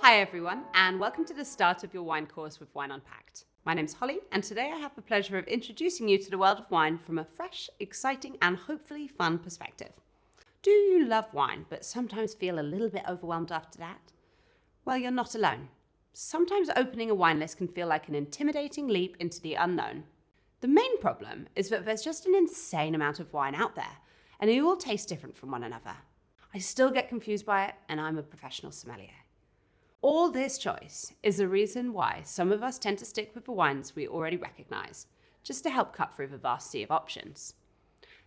Hi everyone, and welcome to the start of your wine course with Wine Unpacked. My name's Holly, and today I have the pleasure of introducing you to the world of wine from a fresh, exciting, and hopefully fun perspective. Do you love wine, but sometimes feel a little bit overwhelmed after that? Well, you're not alone. Sometimes opening a wine list can feel like an intimidating leap into the unknown. The main problem is that there's just an insane amount of wine out there, and they all taste different from one another. I still get confused by it, and I'm a professional sommelier. All this choice is the reason why some of us tend to stick with the wines we already recognize, just to help cut through the vast sea of options.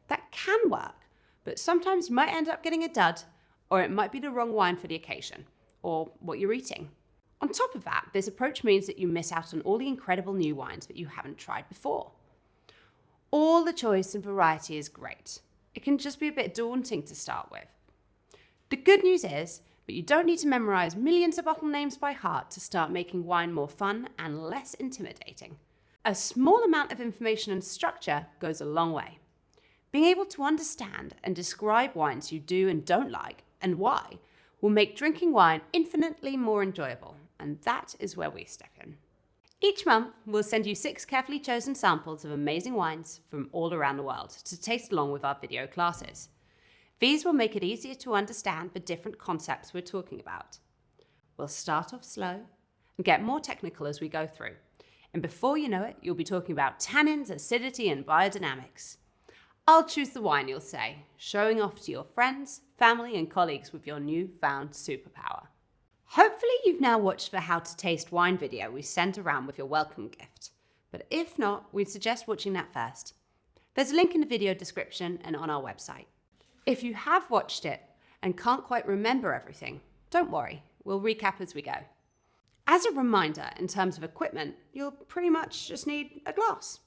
That can work, but sometimes you might end up getting a dud, or it might be the wrong wine for the occasion, or what you're eating. On top of that, this approach means that you miss out on all the incredible new wines that you haven't tried before. All the choice and variety is great. It can just be a bit daunting to start with. The good news is that you don't need to memorize millions of bottle names by heart to start making wine more fun and less intimidating. A small amount of information and structure goes a long way. Being able to understand and describe wines you do and don't like, and why, will make drinking wine infinitely more enjoyable, and that is where we step in. Each month, we'll send you 6 carefully chosen samples of amazing wines from all around the world to taste along with our video classes. These will make it easier to understand the different concepts we're talking about. We'll start off slow and get more technical as we go through. And before you know it, you'll be talking about tannins, acidity, and biodynamics. I'll choose the wine, you'll say, showing off to your friends, family, and colleagues with your newfound superpower. Hopefully you've now watched the How to Taste Wine video we sent around with your welcome gift. But if not, we'd suggest watching that first. There's a link in the video description and on our website. If you have watched it and can't quite remember everything, don't worry, we'll recap as we go. As a reminder, in terms of equipment, you'll pretty much just need a glass.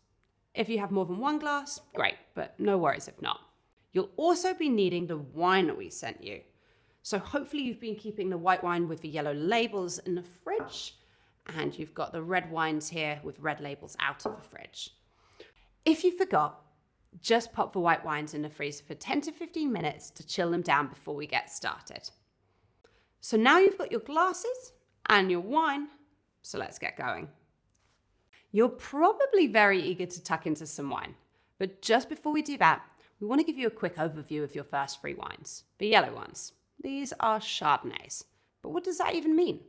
If you have more than one glass, great, but no worries if not. You'll also be needing the wine that we sent you. So hopefully you've been keeping the white wine with the yellow labels in the fridge, and you've got the red wines here with red labels out of the fridge. If you forgot, just pop the white wines in the freezer for 10 to 15 minutes to chill them down before we get started. So now you've got your glasses and your wine, so let's get going. You're probably very eager to tuck into some wine, but just before we do that, we want to give you a quick overview of your first 3 wines, the yellow ones. These are Chardonnays, but what does that even mean?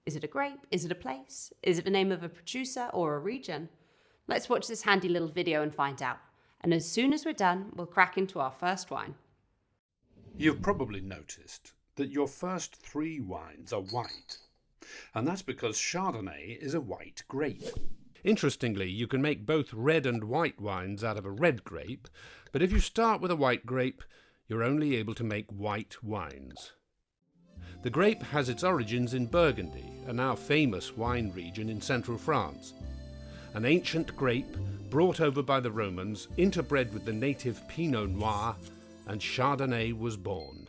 Is it a grape? Is it a place? Is it the name of a producer or a region? Let's watch this handy little video and find out. And as soon as we're done, we'll crack into our first wine. You've probably noticed that your first 3 wines are white, and that's because Chardonnay is a white grape. Interestingly, you can make both red and white wines out of a red grape, but if you start with a white grape, you're only able to make white wines. The grape has its origins in Burgundy, a now famous wine region in central France. An ancient grape brought over by the Romans, interbred with the native Pinot Noir, and Chardonnay was born.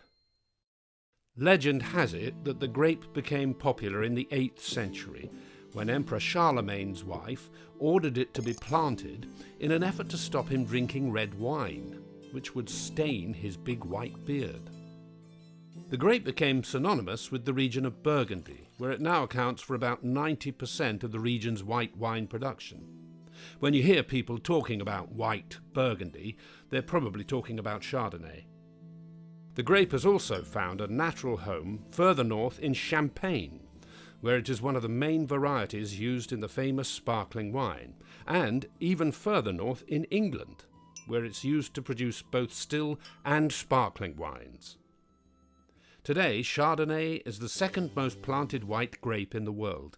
Legend has it that the grape became popular in the 8th century, when Emperor Charlemagne's wife ordered it to be planted in an effort to stop him drinking red wine, which would stain his big white beard. The grape became synonymous with the region of Burgundy, where it now accounts for about 90% of the region's white wine production. When you hear people talking about white Burgundy, they're probably talking about Chardonnay. The grape has also found a natural home further north in Champagne, where it is one of the main varieties used in the famous sparkling wine, and even further north in England, where it's used to produce both still and sparkling wines. Today, Chardonnay is the second most planted white grape in the world.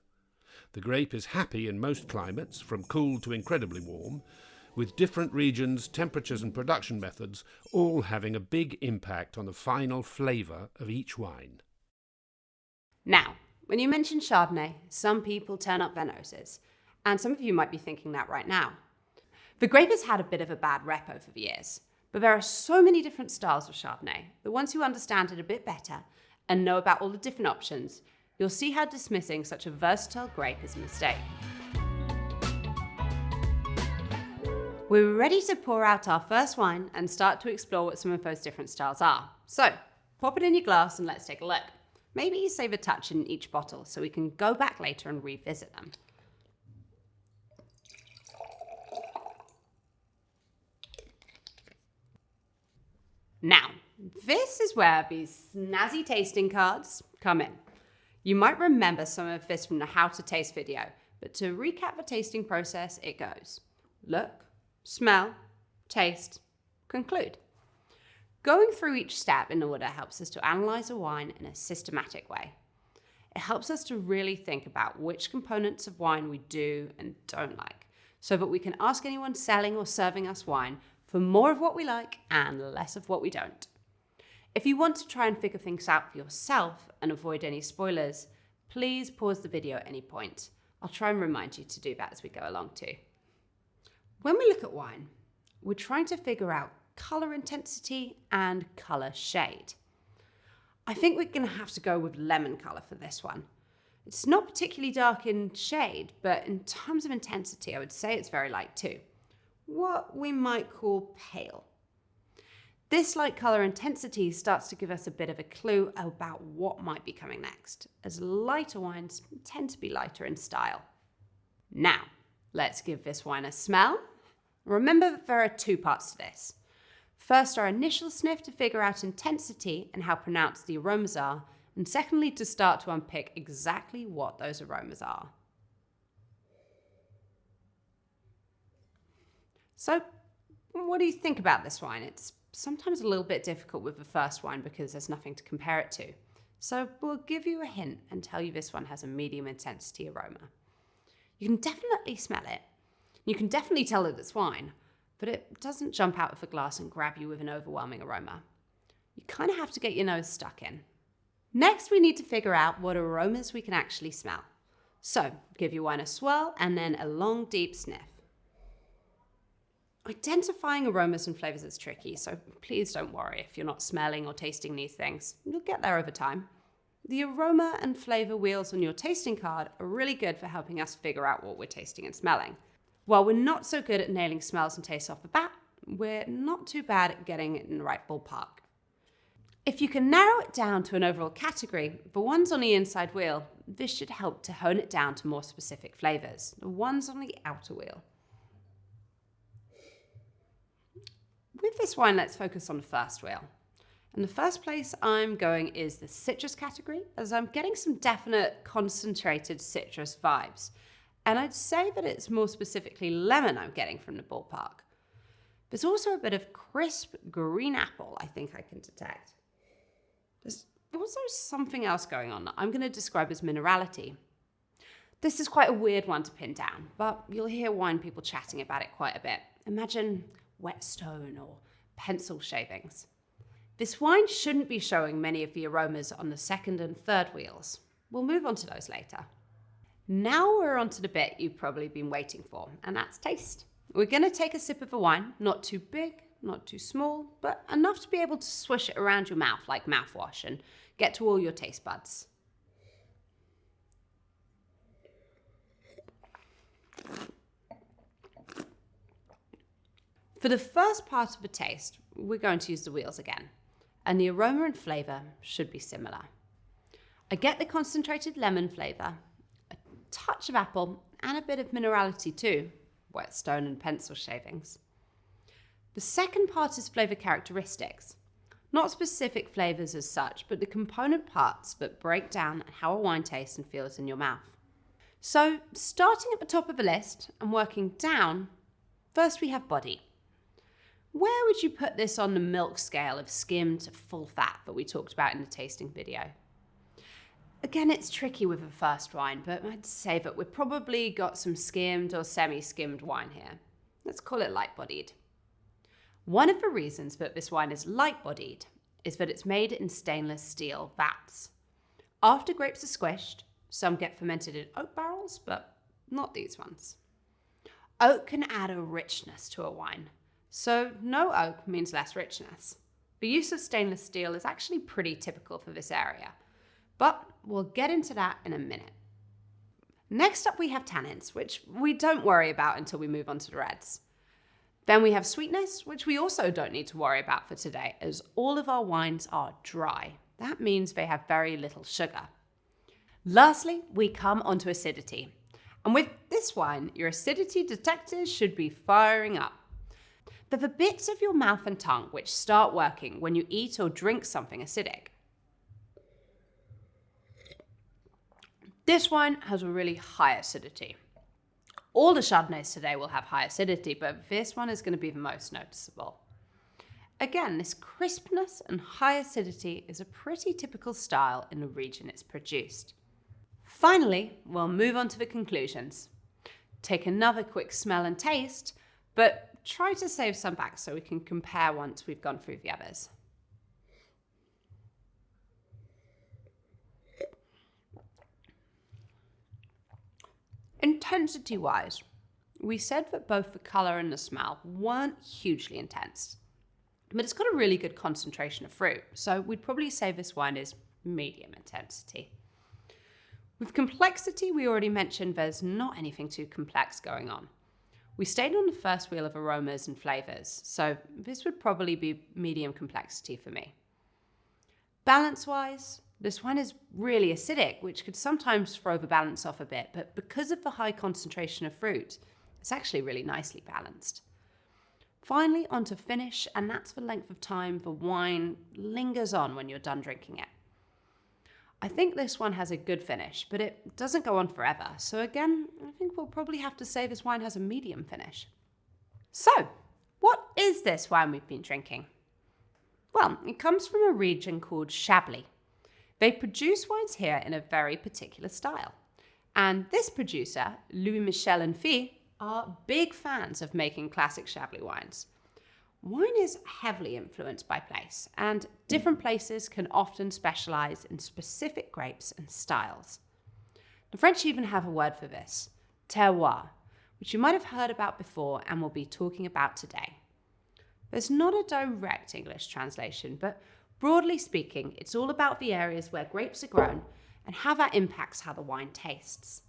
The grape is happy in most climates, from cool to incredibly warm, with different regions, temperatures and production methods all having a big impact on the final flavour of each wine. Now, when you mention Chardonnay, some people turn up their noses, and some of you might be thinking that right now. The grape has had a bit of a bad rep over the years, but there are so many different styles of Chardonnay. The ones who understand it a bit better and know about all the different options, you'll see how dismissing such a versatile grape is a mistake. We're ready to pour out our first wine and start to explore what some of those different styles are. So, pop it in your glass and let's take a look. Maybe save a touch in each bottle so we can go back later and revisit them. Now, this is where these snazzy tasting cards come in. You might remember some of this from the How to Taste video, but to recap the tasting process, it goes: look, smell, taste, conclude. Going through each step in order helps us to analyze a wine in a systematic way. It helps us to really think about which components of wine we do and don't like, so that we can ask anyone selling or serving us wine for more of what we like and less of what we don't. If you want to try and figure things out for yourself and avoid any spoilers, please pause the video at any point. I'll try and remind you to do that as we go along too. When we look at wine, we're trying to figure out color intensity and color shade. I think we're going to have to go with lemon color for this one. It's not particularly dark in shade, but in terms of intensity, I would say it's very light too. What we might call pale. This light color intensity starts to give us a bit of a clue about what might be coming next, as lighter wines tend to be lighter in style. Now, let's give this wine a smell. Remember that there are two parts to this. First, our initial sniff to figure out intensity and how pronounced the aromas are, and secondly, to start to unpick exactly what those aromas are. So, what do you think about this wine? It's sometimes a little bit difficult with the first wine because there's nothing to compare it to. So we'll give you a hint and tell you this one has a medium intensity aroma. You can definitely smell it. You can definitely tell that it's wine, but it doesn't jump out of the glass and grab you with an overwhelming aroma. You kind of have to get your nose stuck in. Next, we need to figure out what aromas we can actually smell. So give your wine a swirl and then a long, deep sniff. Identifying aromas and flavors is tricky, so please don't worry if you're not smelling or tasting these things. You'll get there over time. The aroma and flavor wheels on your tasting card are really good for helping us figure out what we're tasting and smelling. While we're not so good at nailing smells and tastes off the bat, we're not too bad at getting it in the right ballpark. If you can narrow it down to an overall category, the ones on the inside wheel, this should help to hone it down to more specific flavors, the ones on the outer wheel. With this wine, let's focus on the first wheel. And the first place I'm going is the citrus category, as I'm getting some definite concentrated citrus vibes. And I'd say that it's more specifically lemon I'm getting from the ballpark. There's also a bit of crisp green apple I think I can detect. There's also something else going on that I'm going to describe as minerality. This is quite a weird one to pin down, but you'll hear wine people chatting about it quite a bit. Imagine whetstone or pencil shavings. This wine shouldn't be showing many of the aromas on the second and third wheels. We'll move on to those later. Now we're on to the bit you've probably been waiting for, and that's taste. We're going to take a sip of the wine, not too big, not too small, but enough to be able to swish it around your mouth like mouthwash and get to all your taste buds. For the first part of the taste, we're going to use the wheels again, and the aroma and flavor should be similar. I get the concentrated lemon flavor, a touch of apple, and a bit of minerality too, whetstone and pencil shavings. The second part is flavor characteristics, not specific flavors as such, but the component parts that break down how a wine tastes and feels in your mouth. So, starting at the top of the list and working down, first we have body. Where would you put this on the milk scale of skim to full fat that we talked about in the tasting video? Again, it's tricky with the first wine, but I'd say that we've probably got some skimmed or semi-skimmed wine here. Let's call it light-bodied. One of the reasons that this wine is light-bodied is that it's made in stainless steel vats. After grapes are squished, some get fermented in oak barrels, but not these ones. Oak can add a richness to a wine. So no oak means less richness. The use of stainless steel is actually pretty typical for this area, but we'll get into that in a minute. Next up we have tannins, which we don't worry about until we move on to the reds. Then we have sweetness, which we also don't need to worry about for today, as all of our wines are dry. That means they have very little sugar. Lastly, we come onto acidity. And with this wine, your acidity detectors should be firing up. They're the bits of your mouth and tongue which start working when you eat or drink something acidic. This wine has a really high acidity. All the Chardonnays today will have high acidity, but this one is going to be the most noticeable. Again, this crispness and high acidity is a pretty typical style in the region it's produced. Finally, we'll move on to the conclusions. Take another quick smell and taste, but try to save some back so we can compare once we've gone through the others. Intensity-wise, we said that both the colour and the smell weren't hugely intense, but it's got a really good concentration of fruit, so we'd probably say this wine is medium intensity. With complexity, we already mentioned there's not anything too complex going on. We stayed on the first wheel of aromas and flavours, so this would probably be medium complexity for me. Balance-wise, this wine is really acidic, which could sometimes throw the balance off a bit, but because of the high concentration of fruit, it's actually really nicely balanced. Finally, onto finish, and that's the length of time the wine lingers on when you're done drinking it. I think this one has a good finish, but it doesn't go on forever, so again, I think we'll probably have to say this wine has a medium finish. So, what is this wine we've been drinking? Well, it comes from a region called Chablis. They produce wines here in a very particular style. And this producer, Louis Michel and Fille, are big fans of making classic Chablis wines. Wine is heavily influenced by place, and different places can often specialize in specific grapes and styles. The French even have a word for this, terroir, which you might have heard about before and will be talking about today. There's not a direct English translation, but broadly speaking, it's all about the areas where grapes are grown and how that impacts how the wine tastes.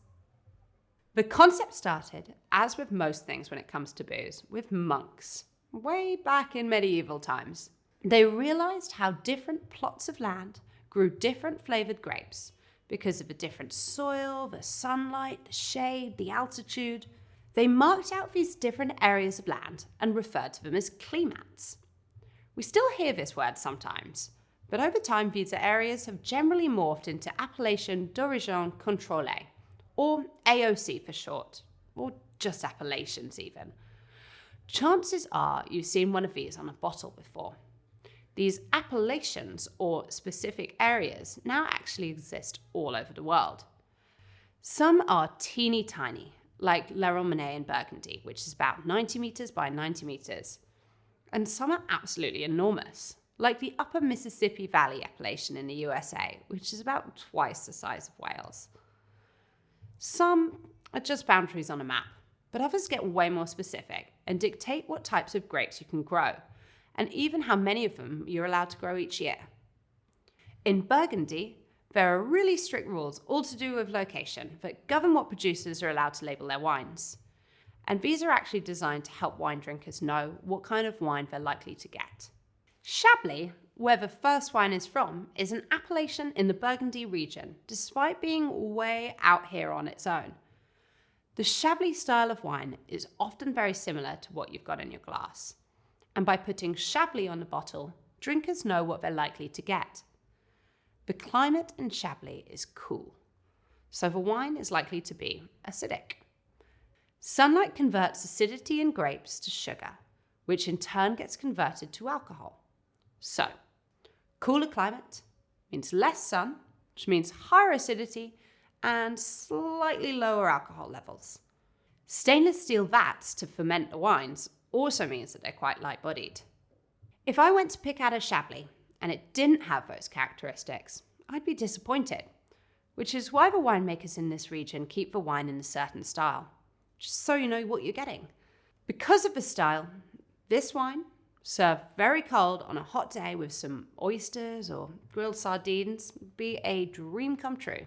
The concept started, as with most things when it comes to booze, with monks, way back in medieval times. They realized how different plots of land grew different flavored grapes because of the different soil, the sunlight, the shade, the altitude. They marked out these different areas of land and referred to them as climats. We still hear this word sometimes, but over time these areas have generally morphed into Appellation d'Origine Contrôlée, or AOC for short, or just appellations even. Chances are you've seen one of these on a bottle before. These appellations, or specific areas, now actually exist all over the world. Some are teeny tiny, like La Romanée in Burgundy, which is about 90 metres by 90 metres. And some are absolutely enormous, like the Upper Mississippi Valley appellation in the USA, which is about twice the size of Wales. Some are just boundaries on a map, but others get way more specific and dictate what types of grapes you can grow, and even how many of them you're allowed to grow each year. In Burgundy, there are really strict rules, all to do with location, that govern what producers are allowed to label their wines. And these are actually designed to help wine drinkers know what kind of wine they're likely to get. Chablis, where the first wine is from, is an appellation in the Burgundy region, despite being way out here on its own. The Chablis style of wine is often very similar to what you've got in your glass. And by putting Chablis on the bottle, drinkers know what they're likely to get. The climate in Chablis is cool, so the wine is likely to be acidic. Sunlight converts acidity in grapes to sugar, which in turn gets converted to alcohol. So, cooler climate means less sun, which means higher acidity and slightly lower alcohol levels. Stainless steel vats to ferment the wines also means that they're quite light-bodied. If I went to pick out a Chablis and it didn't have those characteristics, I'd be disappointed, which is why the winemakers in this region keep the wine in a certain style, just so you know what you're getting. Because of the style, this wine, served very cold on a hot day with some oysters or grilled sardines, would be a dream come true.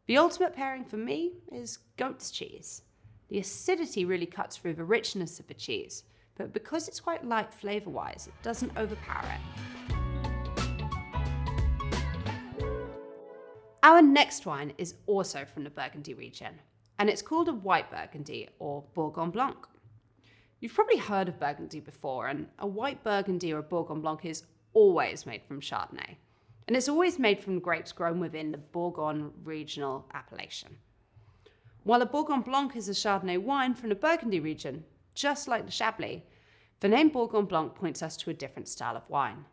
The ultimate pairing for me is goat's cheese. The acidity really cuts through the richness of the cheese, but because it's quite light flavour-wise, it doesn't overpower it. Our next wine is also from the Burgundy region, and it's called a white Burgundy or Burgundy Blanc. You've probably heard of Burgundy before, and a white Burgundy or a Burgundy Blanc is always made from Chardonnay. And it's always made from grapes grown within the Bourgogne regional appellation. While a Burgundy Blanc is a Chardonnay wine from the Burgundy region, just like the Chablis, the name Burgundy Blanc points us to a different style of wine.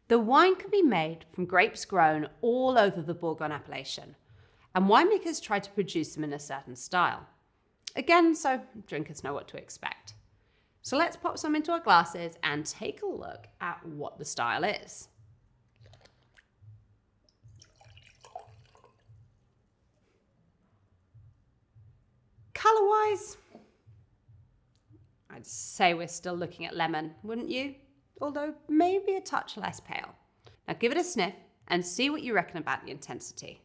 The wine can be made from grapes grown all over the Bourgogne appellation, and winemakers try to produce them in a certain style. Again, so drinkers know what to expect. So let's pop some into our glasses and take a look at what the style is. Colour-wise, I'd say we're still looking at lemon, wouldn't you? Although maybe a touch less pale. Now give it a sniff and see what you reckon about the intensity.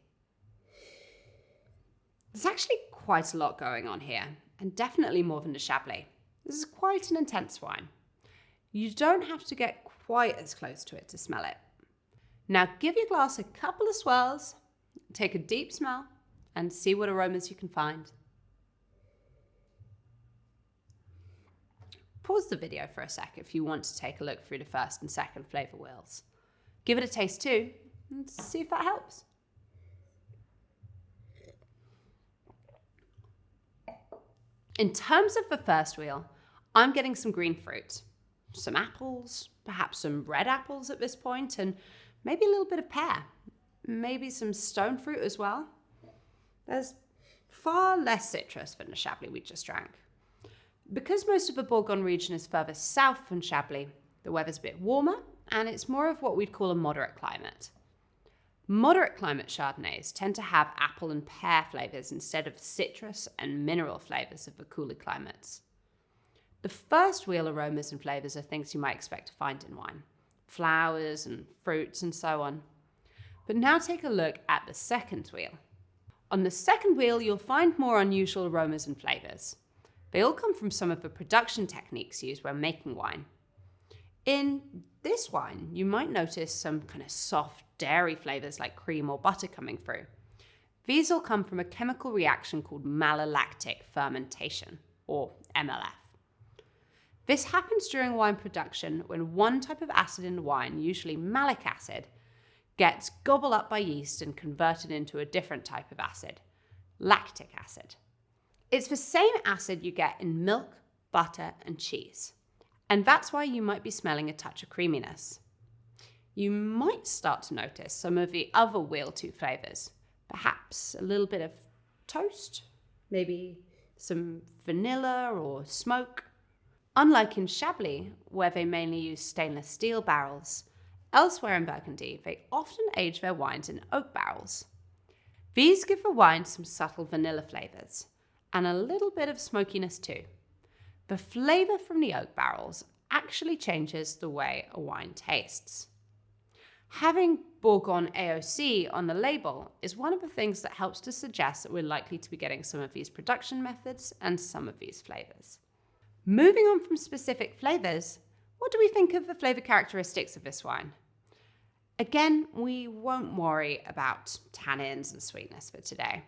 There's actually quite a lot going on here, and definitely more than the Chablis. This is quite an intense wine. You don't have to get quite as close to it to smell it. Now give your glass a couple of swirls, take a deep smell, and see what aromas you can find. Pause the video for a sec if you want to take a look through the first and second flavour wheels. Give it a taste too, and see if that helps. In terms of the first wheel, I'm getting some green fruit, some apples, perhaps some red apples at this point, and maybe a little bit of pear, maybe some stone fruit as well. There's far less citrus than the Chablis we just drank. Because most of the Bourgogne region is further south from Chablis, the weather's a bit warmer, and it's more of what we'd call a moderate climate. Moderate climate Chardonnays tend to have apple and pear flavours instead of citrus and mineral flavours of the cooler climates. The first wheel aromas and flavours are things you might expect to find in wine, flowers and fruits and so on. But now take a look at the second wheel. On the second wheel, you'll find more unusual aromas and flavours. They all come from some of the production techniques used when making wine. In this wine, you might notice some kind of soft dairy flavours like cream or butter coming through. These all come from a chemical reaction called malolactic fermentation, or MLF. This happens during wine production when one type of acid in the wine, usually malic acid, gets gobbled up by yeast and converted into a different type of acid, lactic acid. It's the same acid you get in milk, butter, and cheese. And that's why you might be smelling a touch of creaminess. You might start to notice some of the other wheel two flavours. Perhaps a little bit of toast, maybe some vanilla or smoke. Unlike in Chablis, where they mainly use stainless steel barrels, elsewhere in Burgundy, they often age their wines in oak barrels. These give the wine some subtle vanilla flavours, and a little bit of smokiness too. The flavour from the oak barrels actually changes the way a wine tastes. Having Bourgogne AOC on the label is one of the things that helps to suggest that we're likely to be getting some of these production methods and some of these flavours. Moving on from specific flavours, what do we think of the flavour characteristics of this wine? Again, we won't worry about tannins and sweetness for today.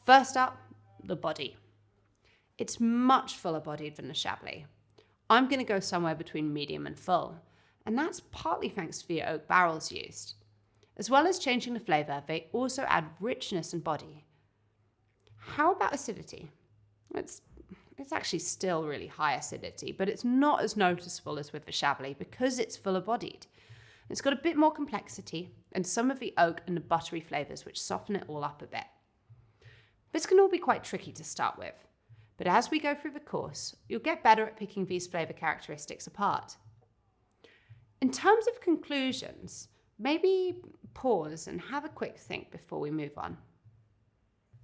First up, the body. It's much fuller bodied than the Chablis. I'm going to go somewhere between medium and full, and that's partly thanks to the oak barrels used. As well as changing the flavour, they also add richness and body. How about acidity? It's actually still really high acidity, but it's not as noticeable as with the Chablis because it's fuller bodied. It's got a bit more complexity and some of the oak and the buttery flavours which soften it all up a bit. This can all be quite tricky to start with, but as we go through the course, you'll get better at picking these flavour characteristics apart. In terms of conclusions, maybe pause and have a quick think before we move on.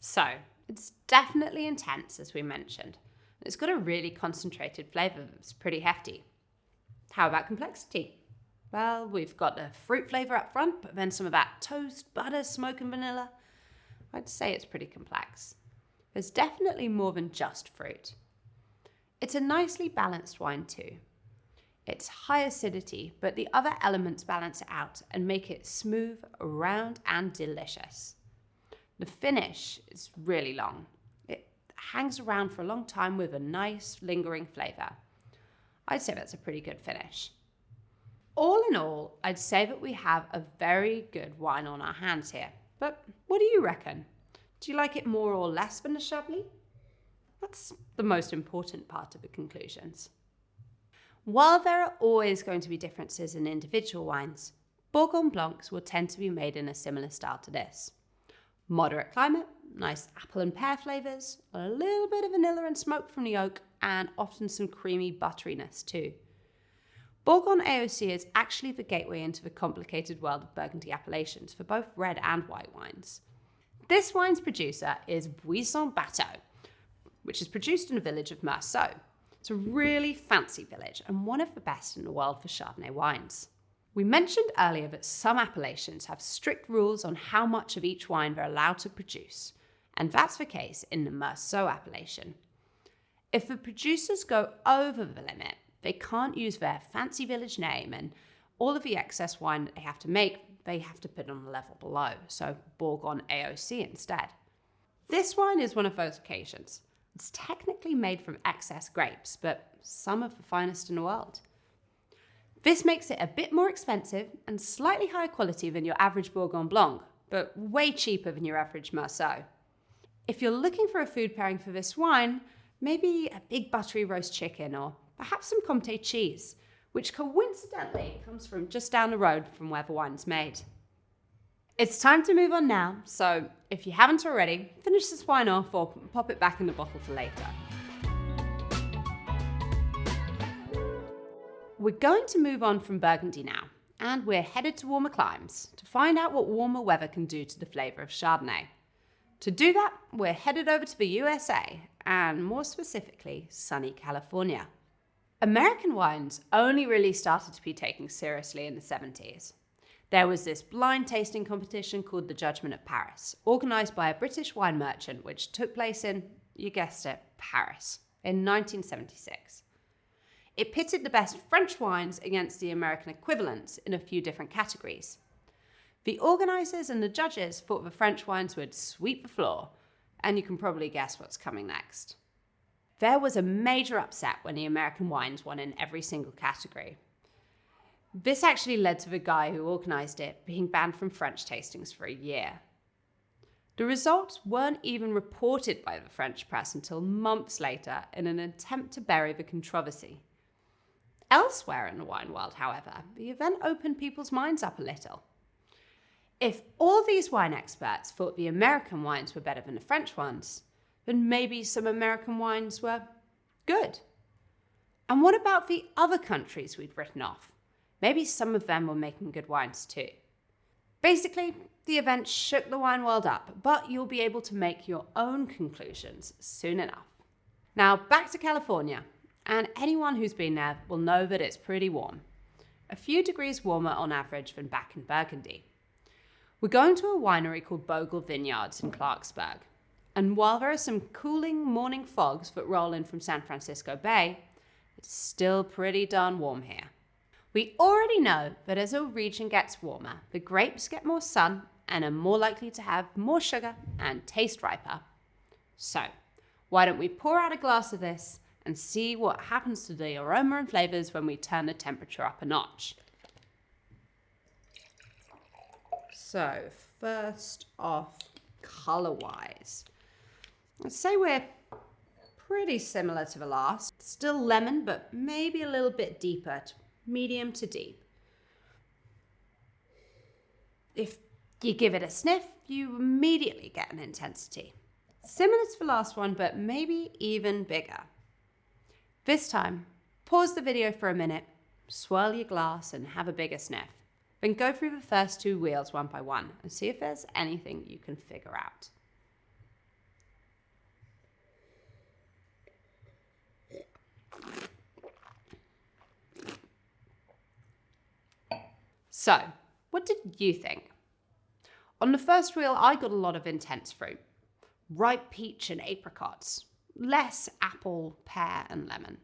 So, it's definitely intense, as we mentioned. It's got a really concentrated flavour that's pretty hefty. How about complexity? Well, we've got the fruit flavour up front, but then some of that toast, butter, smoke and vanilla. I'd say it's pretty complex. There's definitely more than just fruit. It's a nicely balanced wine too. It's high acidity, but the other elements balance it out and make it smooth, round, and delicious. The finish is really long. It hangs around for a long time with a nice, lingering flavour. I'd say that's a pretty good finish. All in all, I'd say that we have a very good wine on our hands here. But what do you reckon? Do you like it more or less than the Chablis? That's the most important part of the conclusions. While there are always going to be differences in individual wines, Burgundy Blancs will tend to be made in a similar style to this. Moderate climate, nice apple and pear flavours, a little bit of vanilla and smoke from the oak, and often some creamy butteriness too. Burgundy AOC is actually the gateway into the complicated world of Burgundy appellations for both red and white wines. This wine's producer is Buisson Bateau, which is produced in the village of Meursault. It's a really fancy village and one of the best in the world for Chardonnay wines. We mentioned earlier that some appellations have strict rules on how much of each wine they're allowed to produce, and that's the case in the Meursault appellation. If the producers go over the limit, they can't use their fancy village name, and all of the excess wine that they have to make, they have to put on the level below, so Burgundy AOC instead. This wine is one of those occasions. It's technically made from excess grapes, but some of the finest in the world. This makes it a bit more expensive and slightly higher quality than your average Burgundy Blanc, but way cheaper than your average Meursault. If you're looking for a food pairing for this wine, maybe a big buttery roast chicken or perhaps some Comté cheese, which coincidentally comes from just down the road from where the wine's made. It's time to move on now, so if you haven't already, finish this wine off or pop it back in the bottle for later. We're going to move on from Burgundy now, and we're headed to warmer climes to find out what warmer weather can do to the flavour of Chardonnay. To do that, we're headed over to the USA, and more specifically, sunny California. American wines only really started to be taken seriously in the 70s. There was this blind tasting competition called the Judgment of Paris, organised by a British wine merchant, which took place in, you guessed it, Paris, in 1976. It pitted the best French wines against the American equivalents in a few different categories. The organisers and the judges thought the French wines would sweep the floor, and you can probably guess what's coming next. There was a major upset when the American wines won in every single category. This actually led to the guy who organised it being banned from French tastings for a year. The results weren't even reported by the French press until months later in an attempt to bury the controversy. Elsewhere in the wine world, however, the event opened people's minds up a little. If all these wine experts thought the American wines were better than the French ones, then maybe some American wines were good. And what about the other countries we'd written off? Maybe some of them were making good wines too. Basically, the event shook the wine world up, but you'll be able to make your own conclusions soon enough. Now back to California, and anyone who's been there will know that it's pretty warm. A few degrees warmer on average than back in Burgundy. We're going to a winery called Bogle Vineyards in Clarksburg, and while there are some cooling morning fogs that roll in from San Francisco Bay, it's still pretty darn warm here. We already know that as a region gets warmer, the grapes get more sun and are more likely to have more sugar and taste riper. So, why don't we pour out a glass of this and see what happens to the aroma and flavours when we turn the temperature up a notch. So, first off, colour-wise, I'd say we're pretty similar to the last. Still lemon, but maybe a little bit deeper, medium to deep. If you give it a sniff, you immediately get an intensity. Similar to the last one, but maybe even bigger. This time, pause the video for a minute, swirl your glass and have a bigger sniff. Then go through the first two wheels one by one and see if there's anything you can figure out. So, what did you think? On the first wheel, I got a lot of intense fruit. Ripe peach and apricots. Less apple, pear, and lemon.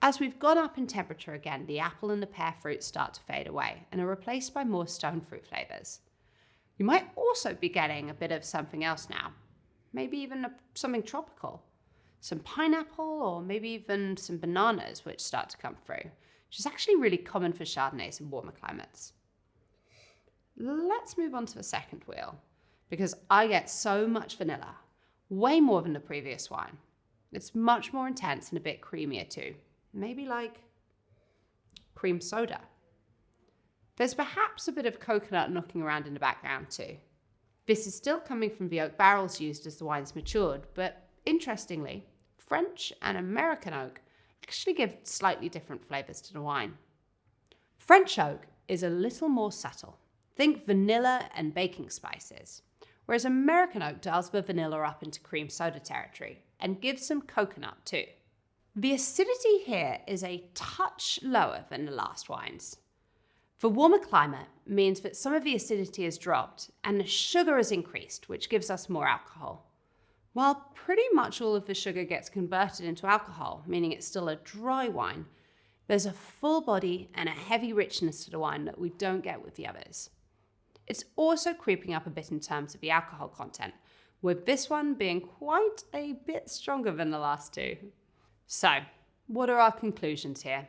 As we've gone up in temperature again, the apple and the pear fruits start to fade away and are replaced by more stone fruit flavors. You might also be getting a bit of something else now, maybe even something tropical. Some pineapple or maybe even some bananas which start to come through, which is actually really common for Chardonnays in warmer climates. Let's move on to the second wheel, because I get so much vanilla, way more than the previous wine. It's much more intense and a bit creamier too, maybe like cream soda. There's perhaps a bit of coconut knocking around in the background too. This is still coming from the oak barrels used as the wines matured, but interestingly, French and American oak actually give slightly different flavors to the wine. French oak is a little more subtle. Think vanilla and baking spices, whereas American oak dials the vanilla up into cream soda territory and gives some coconut too. The acidity here is a touch lower than the last wines. The warmer climate means that some of the acidity has dropped and the sugar has increased, which gives us more alcohol. While pretty much all of the sugar gets converted into alcohol, meaning it's still a dry wine, there's a full body and a heavy richness to the wine that we don't get with the others. It's also creeping up a bit in terms of the alcohol content, with this one being quite a bit stronger than the last two. So, what are our conclusions here?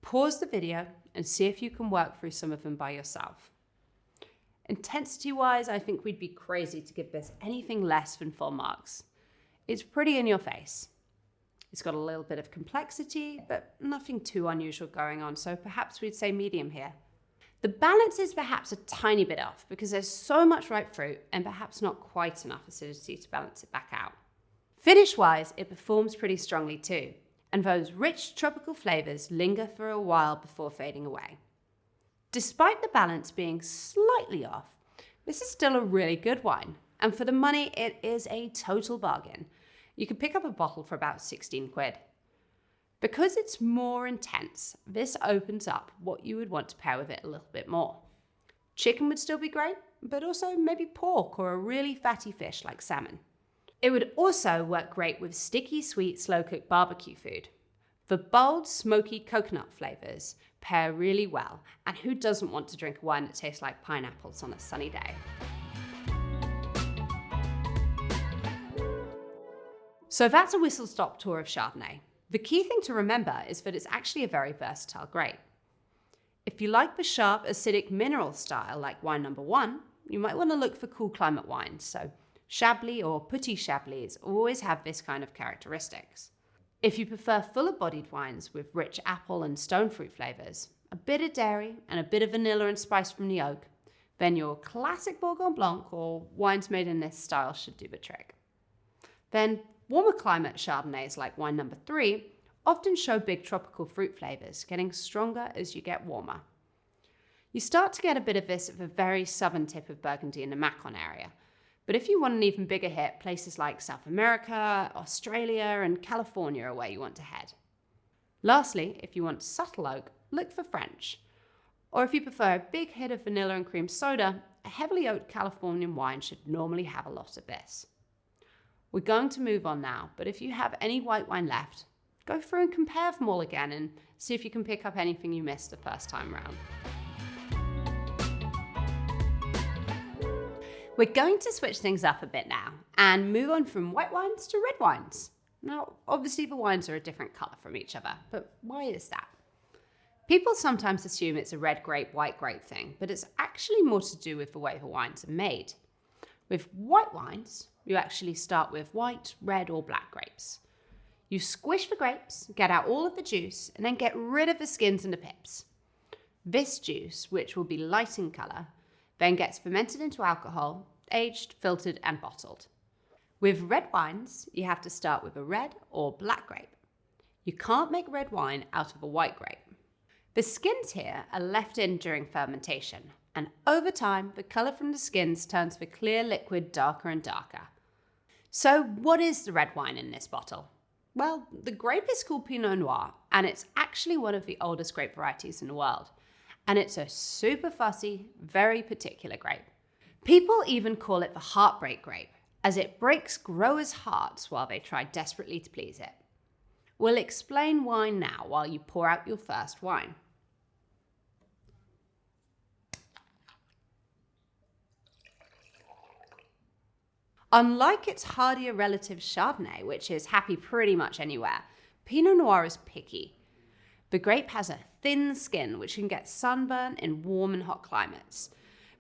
Pause the video and see if you can work through some of them by yourself. Intensity-wise, I think we'd be crazy to give this anything less than full marks. It's pretty in your face. It's got a little bit of complexity, but nothing too unusual going on, so perhaps we'd say medium here. The balance is perhaps a tiny bit off because there's so much ripe fruit and perhaps not quite enough acidity to balance it back out. Finish-wise, it performs pretty strongly too, and those rich tropical flavors linger for a while before fading away. Despite the balance being slightly off, this is still a really good wine, and for the money, it is a total bargain. You can pick up a bottle for about 16 quid. Because it's more intense, this opens up what you would want to pair with it a little bit more. Chicken would still be great, but also maybe pork or a really fatty fish like salmon. It would also work great with sticky, sweet, slow-cooked barbecue food. The bold, smoky coconut flavors pair really well, and who doesn't want to drink a wine that tastes like pineapples on a sunny day? So that's a whistle-stop tour of Chardonnay. The key thing to remember is that it's actually a very versatile grape. If you like the sharp, acidic mineral style like wine number 1, you might want to look for cool climate wines, so Chablis or Petit Chablis always have this kind of characteristics. If you prefer fuller-bodied wines with rich apple and stone fruit flavors, a bit of dairy and a bit of vanilla and spice from the oak, then your classic Burgundy Blanc or wines made in this style should do the trick. Then warmer climate Chardonnays like wine number 3 often show big tropical fruit flavors, getting stronger as you get warmer. You start to get a bit of this at the very southern tip of Burgundy in the Macon area, but if you want an even bigger hit, places like South America, Australia, and California are where you want to head. Lastly, if you want subtle oak, look for French. Or if you prefer a big hit of vanilla and cream soda, a heavily oaked Californian wine should normally have a lot of this. We're going to move on now, but if you have any white wine left, go through and compare them all again and see if you can pick up anything you missed the first time round. We're going to switch things up a bit now and move on from white wines to red wines. Now, obviously the wines are a different colour from each other, but why is that? People sometimes assume it's a red grape, white grape thing, but it's actually more to do with the way the wines are made. With white wines, you actually start with white, red, or black grapes. You squish the grapes, get out all of the juice, and then get rid of the skins and the pips. This juice, which will be light in colour, then gets fermented into alcohol, aged, filtered, and bottled. With red wines, you have to start with a red or black grape. You can't make red wine out of a white grape. The skins here are left in during fermentation, and over time, the colour from the skins turns the clear liquid darker and darker. So what is the red wine in this bottle? Well, the grape is called Pinot Noir, and it's actually one of the oldest grape varieties in the world. And it's a super fussy, very particular grape. People even call it the heartbreak grape, as it breaks growers' hearts while they try desperately to please it. We'll explain why now while you pour out your first wine. Unlike its hardier relative Chardonnay, which is happy pretty much anywhere, Pinot Noir is picky. The grape has a thin skin which can get sunburn in warm and hot climates.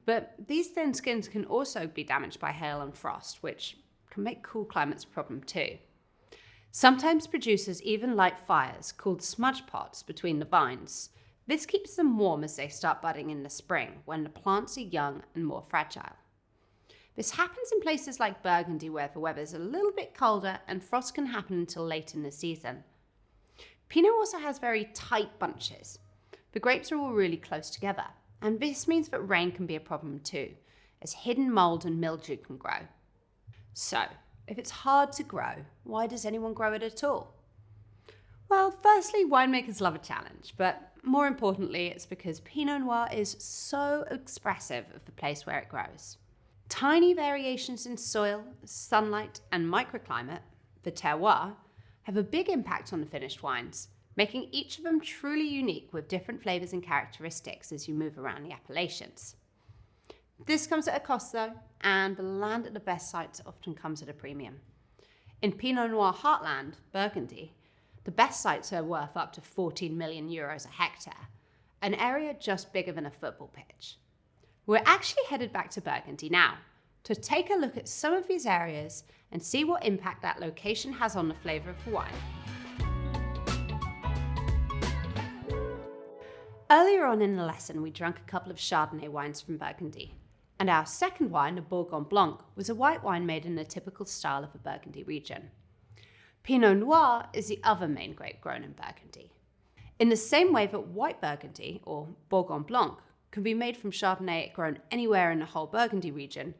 But these thin skins can also be damaged by hail and frost, which can make cool climates a problem too. Sometimes producers even light fires called smudge pots between the vines. This keeps them warm as they start budding in the spring when the plants are young and more fragile. This happens in places like Burgundy where the weather's a little bit colder and frost can happen until late in the season. Pinot also has very tight bunches. The grapes are all really close together, and this means that rain can be a problem too, as hidden mold and mildew can grow. So, if it's hard to grow, why does anyone grow it at all? Well, firstly, winemakers love a challenge, but more importantly, it's because Pinot Noir is so expressive of the place where it grows. Tiny variations in soil, sunlight, and microclimate, the terroir, have a big impact on the finished wines, making each of them truly unique with different flavors and characteristics as you move around the appellations. This comes at a cost though, and the land at the best sites often comes at a premium. In Pinot Noir heartland, Burgundy, the best sites are worth up to 14 million euros a hectare, an area just bigger than a football pitch. We're actually headed back to Burgundy now to take a look at some of these areas and see what impact that location has on the flavour of the wine. Earlier on in the lesson, we drank a couple of Chardonnay wines from Burgundy, and our second wine, a Burgundy Blanc, was a white wine made in the typical style of the Burgundy region. Pinot Noir is the other main grape grown in Burgundy. In the same way that white Burgundy, or Burgundy Blanc, can be made from Chardonnay grown anywhere in the whole Burgundy region,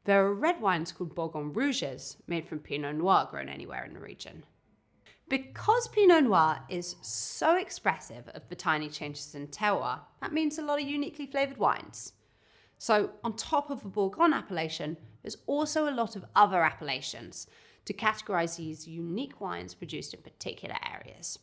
there are red wines called Burgundy Rouges made from Pinot Noir grown anywhere in the region. Because Pinot Noir is so expressive of the tiny changes in terroir, that means a lot of uniquely flavoured wines. So on top of the Burgundy appellation, there's also a lot of other appellations to categorise these unique wines produced in particular areas.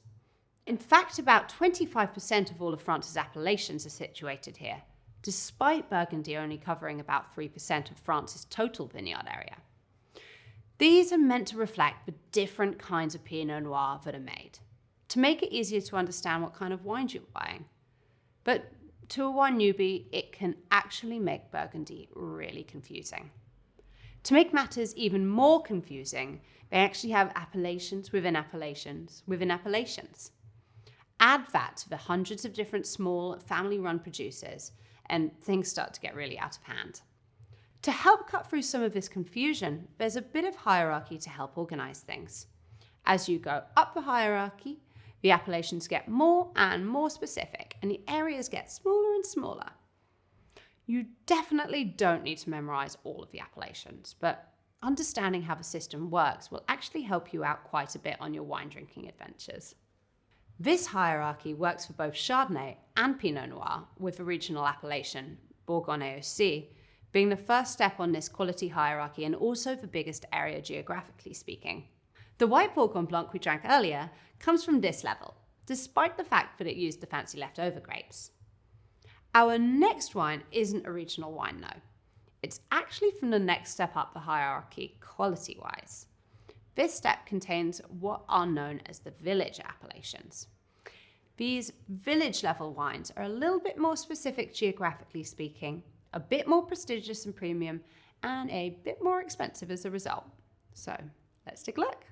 In fact, about 25% of all of France's appellations are situated here, despite Burgundy only covering about 3% of France's total vineyard area. These are meant to reflect the different kinds of Pinot Noir that are made, to make it easier to understand what kind of wines you're buying. But to a wine newbie, it can actually make Burgundy really confusing. To make matters even more confusing, they actually have appellations within appellations within appellations. Add that to the hundreds of different small family-run producers, and things start to get really out of hand. To help cut through some of this confusion, there's a bit of hierarchy to help organise things. As you go up the hierarchy, the appellations get more and more specific, and the areas get smaller and smaller. You definitely don't need to memorise all of the appellations, but understanding how the system works will actually help you out quite a bit on your wine drinking adventures. This hierarchy works for both Chardonnay and Pinot Noir, with the regional appellation, Bourgogne AOC, being the first step on this quality hierarchy and also the biggest area geographically speaking. The white Burgundy Blanc we drank earlier comes from this level, despite the fact that it used the fancy leftover grapes. Our next wine isn't a regional wine though. It's actually from the next step up the hierarchy quality-wise. This step contains what are known as the village appellations. These village level wines are a little bit more specific geographically speaking, a bit more prestigious and premium, and a bit more expensive as a result. So let's take a look.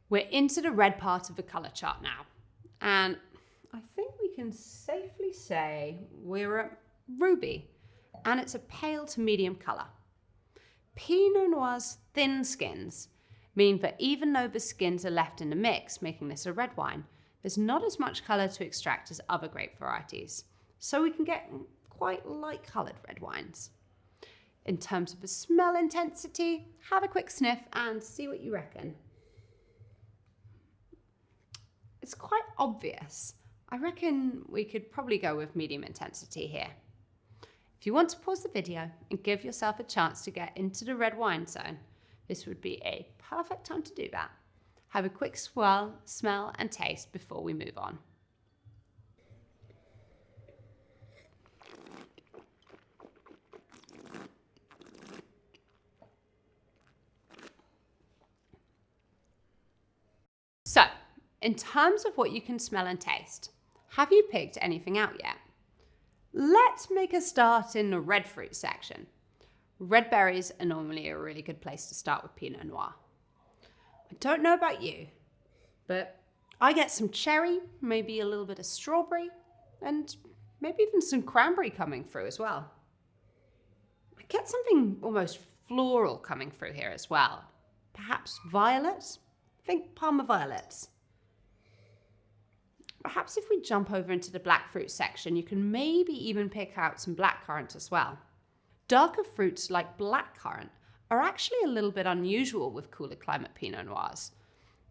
We're into the red part of the colour chart now, and I think we can safely say we're at ruby, and it's a pale to medium colour. Pinot Noir's thin skins mean that even though the skins are left in the mix, making this a red wine, there's not as much colour to extract as other grape varieties, so we can get quite light coloured red wines. In terms of the smell intensity, have a quick sniff and see what you reckon. It's quite obvious. I reckon we could probably go with medium intensity here. If you want to pause the video and give yourself a chance to get into the red wine zone, this would be a perfect time to do that. have a quick swirl, smell and taste before we move on. So, in terms of what you can smell and taste, have you picked anything out yet? Let's make a start in the red fruit section. Red berries are normally a really good place to start with Pinot Noir. I don't know about you, but I get some cherry, maybe a little bit of strawberry, and maybe even some cranberry coming through as well. I get something almost floral coming through here as well. Perhaps violet? Think Parma violets. Perhaps if we jump over into the black fruit section, you can maybe even pick out some blackcurrant as well. Darker fruits like blackcurrant are actually a little bit unusual with cooler climate Pinot Noirs.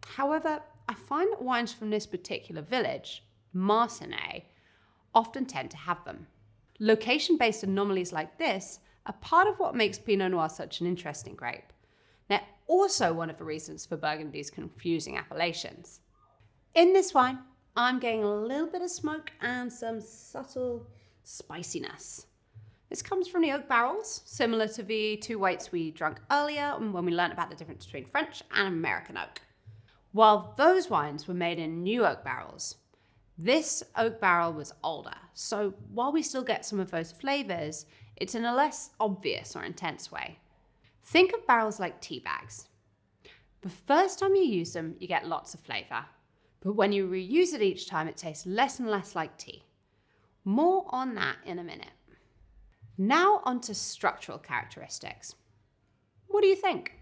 However, I find that wines from this particular village, Marsanne, often tend to have them. Location-based anomalies like this are part of what makes Pinot Noir such an interesting grape. They're also one of the reasons for Burgundy's confusing appellations. In this wine, I'm getting a little bit of smoke and some subtle spiciness. This comes from the oak barrels, similar to the two whites we drank earlier when we learned about the difference between French and American oak. While those wines were made in new oak barrels, this oak barrel was older, so while we still get some of those flavors, it's in a less obvious or intense way. Think of barrels like tea bags. The first time you use them, you get lots of flavor, but when you reuse it each time, it tastes less and less like tea. More on that in a minute. Now onto structural characteristics. What do you think?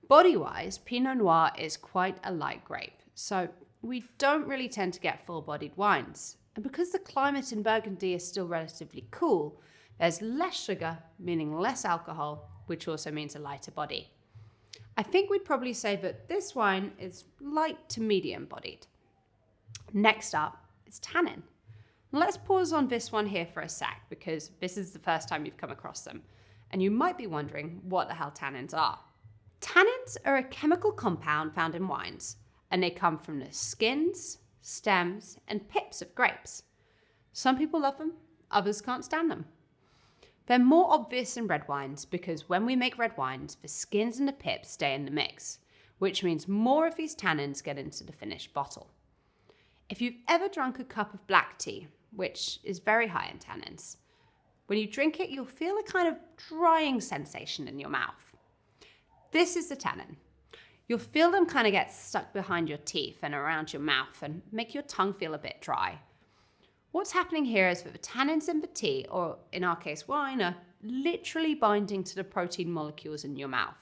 Body-wise, Pinot Noir is quite a light grape, so we don't really tend to get full-bodied wines. And because the climate in Burgundy is still relatively cool, there's less sugar, meaning less alcohol, which also means a lighter body. I think we'd probably say that this wine is light to medium bodied. Next up is tannin. Let's pause on this one here for a sec because this is the first time you've come across them and you might be wondering what the hell tannins are. Tannins are a chemical compound found in wines and they come from the skins, stems and pips of grapes. Some people love them, others can't stand them. They're more obvious in red wines because when we make red wines, the skins and the pips stay in the mix, which means more of these tannins get into the finished bottle. If you've ever drunk a cup of black tea, which is very high in tannins, when you drink it, you'll feel a kind of drying sensation in your mouth. This is the tannin. You'll feel them kind of get stuck behind your teeth and around your mouth and make your tongue feel a bit dry. What's happening here is that the tannins in the tea, or in our case wine, are literally binding to the protein molecules in your mouth.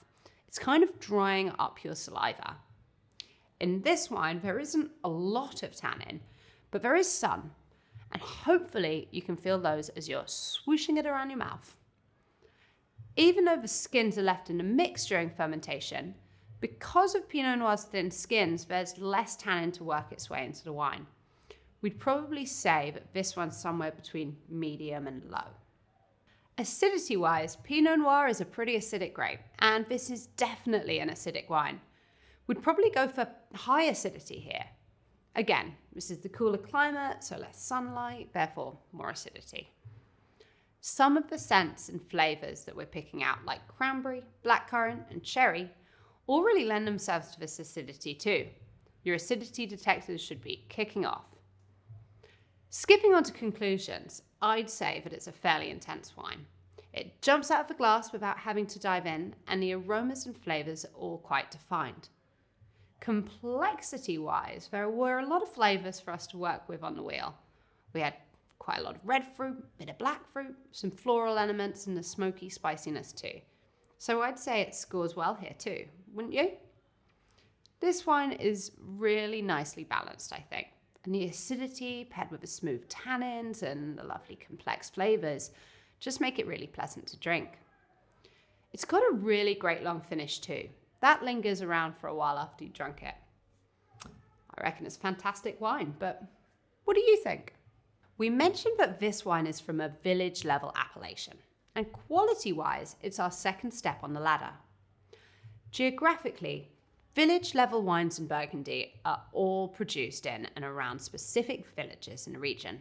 It's kind of drying up your saliva. In this wine, there isn't a lot of tannin, but there is some, and hopefully you can feel those as you're swooshing it around your mouth. Even though the skins are left in the mix during fermentation, because of Pinot Noir's thin skins, there's less tannin to work its way into the wine. We'd probably say that this one's somewhere between medium and low. Acidity-wise, Pinot Noir is a pretty acidic grape, and this is definitely an acidic wine. We'd probably go for high acidity here. Again, this is the cooler climate, so less sunlight, therefore more acidity. Some of the scents and flavors that we're picking out, like cranberry, blackcurrant, and cherry, all really lend themselves to this acidity too. Your acidity detectors should be kicking off. Skipping on to conclusions, I'd say that it's a fairly intense wine. It jumps out of the glass without having to dive in, and the aromas and flavors are all quite defined. Complexity-wise, there were a lot of flavors for us to work with on the wheel. We had quite a lot of red fruit, a bit of black fruit, some floral elements, and the smoky spiciness too. So I'd say it scores well here too, wouldn't you? This wine is really nicely balanced, I think. And the acidity paired with the smooth tannins and the lovely complex flavors just make it really pleasant to drink. It's got a really great long finish too. That lingers around for a while after you drunk it. I reckon it's fantastic wine, but what do you think? We mentioned that this wine is from a village level appellation, and quality-wise, it's our second step on the ladder. Geographically, Village level wines in Burgundy are all produced in and around specific villages in the region.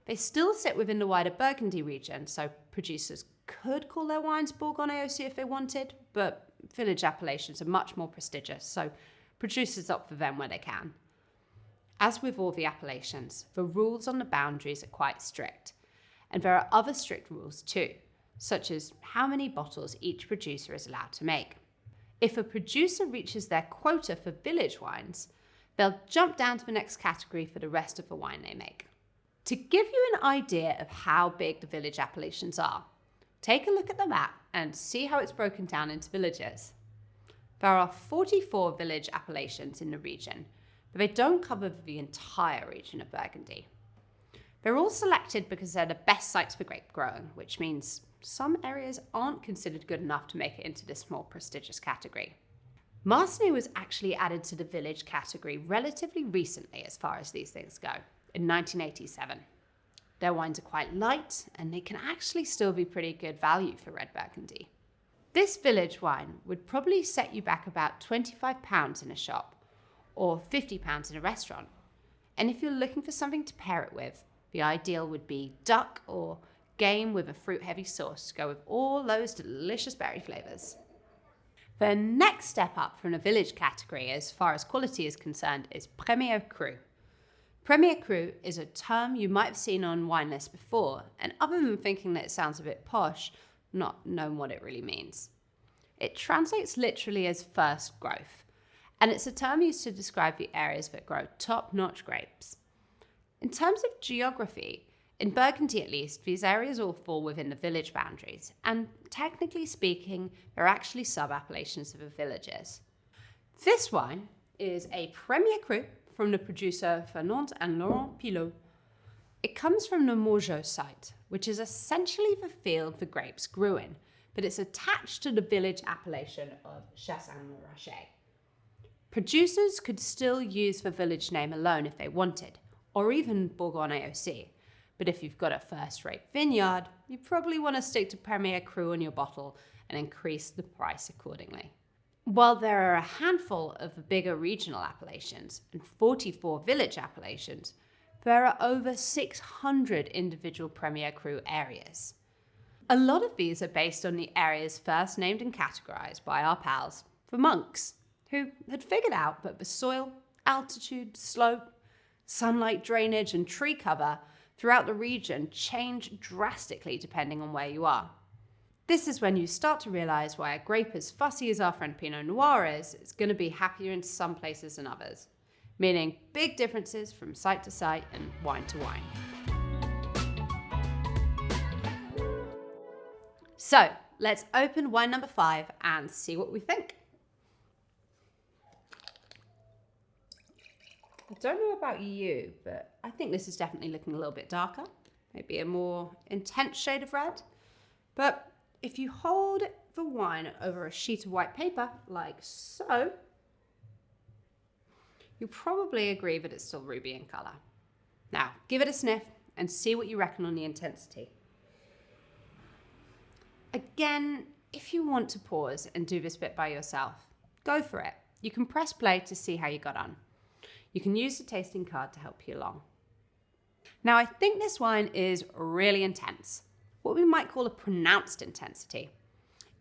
They still sit within the wider Burgundy region, so producers could call their wines Bourgogne aussi if they wanted, but village appellations are much more prestigious, so producers opt for them where they can. As with all the appellations, the rules on the boundaries are quite strict, and there are other strict rules too, such as how many bottles each producer is allowed to make. If a producer reaches their quota for village wines, they'll jump down to the next category for the rest of the wine they make. To give you an idea of how big the village appellations are, take a look at the map and see how it's broken down into villages. There are 44 village appellations in the region, but they don't cover the entire region of Burgundy. They're all selected because they're the best sites for grape growing, which means some areas aren't considered good enough to make it into this more prestigious category. Marsanne was actually added to the village category relatively recently as far as these things go, in 1987. Their wines are quite light, and they can actually still be pretty good value for red Burgundy. This village wine would probably set you back about £25 in a shop, or £50 in a restaurant. And if you're looking for something to pair it with, the ideal would be duck or game with a fruit-heavy sauce to go with all those delicious berry flavours. The next step up from the village category as far as quality is concerned is Premier Cru. Premier Cru is a term you might have seen on wine lists before, and other than thinking that it sounds a bit posh, not knowing what it really means. It translates literally as first growth, and it's a term used to describe the areas that grow top-notch grapes. In terms of geography, in Burgundy at least, these areas all fall within the village boundaries, and technically speaking, they're actually sub-appellations of the villages. This wine is a Premier Cru from the producer Fernand and Laurent Pilot. It comes from the Morgeau site, which is essentially the field the grapes grew in, but it's attached to the village appellation of Chassagne-Rocher. Producers could still use the village name alone if they wanted, or even Bourgogne aussi. But if you've got a first-rate vineyard, you probably want to stick to Premier Cru on your bottle and increase the price accordingly. While there are a handful of the bigger regional appellations and 44 village appellations, there are over 600 individual Premier Cru areas. A lot of these are based on the areas first named and categorized by our pals, the monks, who had figured out that the soil, altitude, slope, sunlight drainage, and tree cover throughout the region change drastically depending on where you are. This is when you start to realize why a grape as fussy as our friend Pinot Noir is going to be happier in some places than others, meaning big differences from site to site and wine to wine. So let's open wine number 5 and see what we think. I don't know about you, but I think this is definitely looking a little bit darker, maybe a more intense shade of red. But if you hold the wine over a sheet of white paper, like so, you'll probably agree that it's still ruby in colour. Now, give it a sniff and see what you reckon on the intensity. Again, if you want to pause and do this bit by yourself, go for it. You can press play to see how you got on. You can use the tasting card to help you along. Now, I think this wine is really intense, what we might call a pronounced intensity.